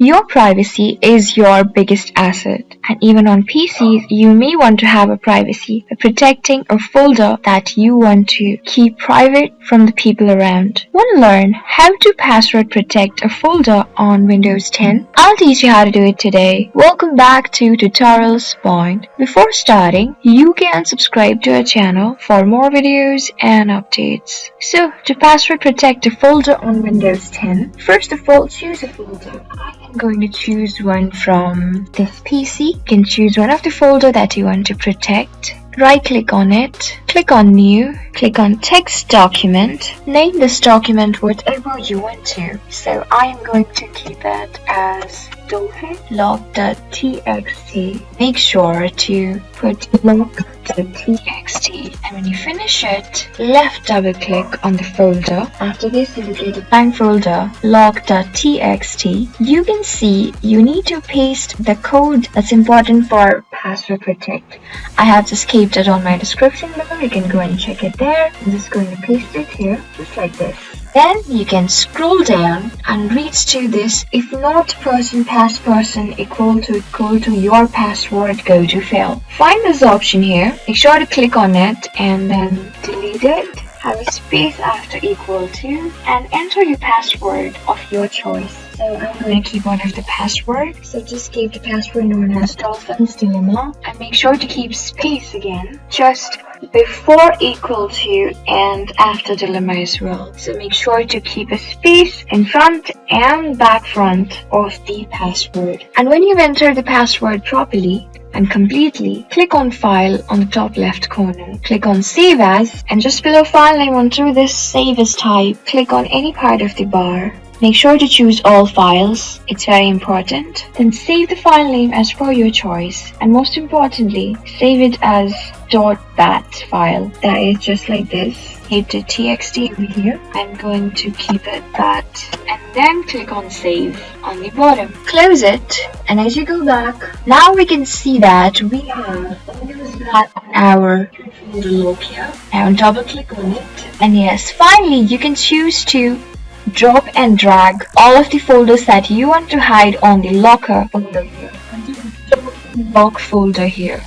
Your privacy is your biggest asset, and even on PCs, you may want to have a privacy by protecting a folder that you want to keep private from the people around. Want to learn how to password protect a folder on Windows 10? I'll teach you how to do it today. Welcome back to Tutorials Point. Before starting, you can subscribe to our channel for more videos and updates. So, to password protect a folder on Windows 10, first of all, choose a folder. I'm going to choose one from this PC. You can choose one of the folder that you want to protect. Right click on it, click on new, click on text document, name this document whatever you want to. So I am going to keep it as lock.txt. Make sure to put lock.txt, and when you finish it, left double click on the folder. After this, you will get a blank folder, lock.txt. You can see you need to paste the code that's important for password protect. I have just kept it on my description below. You can go and check it there. I'm just going to paste it here, just like this. Then you can scroll down and reach to this if not person pass person equal to your password go to fail. Find this option here. Make sure to click on it and then delete it. Have a space after equal to and enter your password of your choice. So I'm going to keep one of the password. So just keep the password known as Dolphin's Dilemma and make sure to keep space again. Just before equal to and after dilemma as well. So make sure to keep a space in front and back front of the password. And when you've entered the password properly and completely, click on File on the top left corner. Click on Save As, and just below File name under this Save As type, click on any part of the bar. Make sure to choose all files, it's very important. Then save the file name as per your choice, and most importantly, save it as .bat file. That is just like this. Hit the txt over here. I'm going to keep it bat, and then click on save on the bottom. Close it, and as you go back, now we can see that we have Windows bat on our folder lock here. Now double click on it, and yes, finally you can choose to drop and drag all of the folders that you want to hide on the locker folder here. Lock folder here.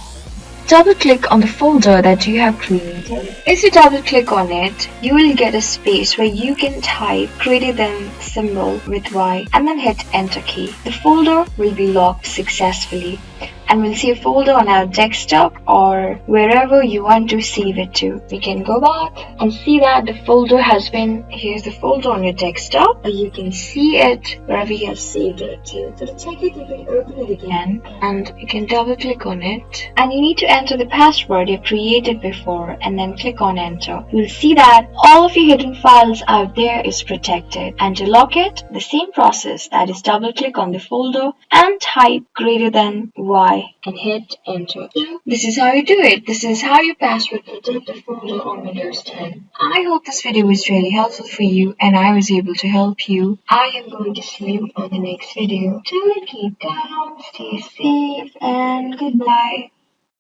Double click on the folder that you have created. If you double click on it, you will get a space where you can type greater than symbol with Y and then hit enter key. The folder will be locked successfully, and we'll see a folder on our desktop or wherever you want to save it to. We can go back and see that the folder has been, here's the folder on your desktop, or you can see it wherever you have saved it to. So to check it, you can open it again and you can double click on it, and you need to enter the password you created before and then click on enter. You'll see that all of your hidden files out there is protected, and to lock it, the same process, that is double click on the folder and type greater than Y and hit enter. So this is how you do it. This is how you password protect a folder on Windows 10. I hope this video was really helpful for you and I was able to help you. I am going to see you on the next video. Till then, keep calm, stay safe, and goodbye.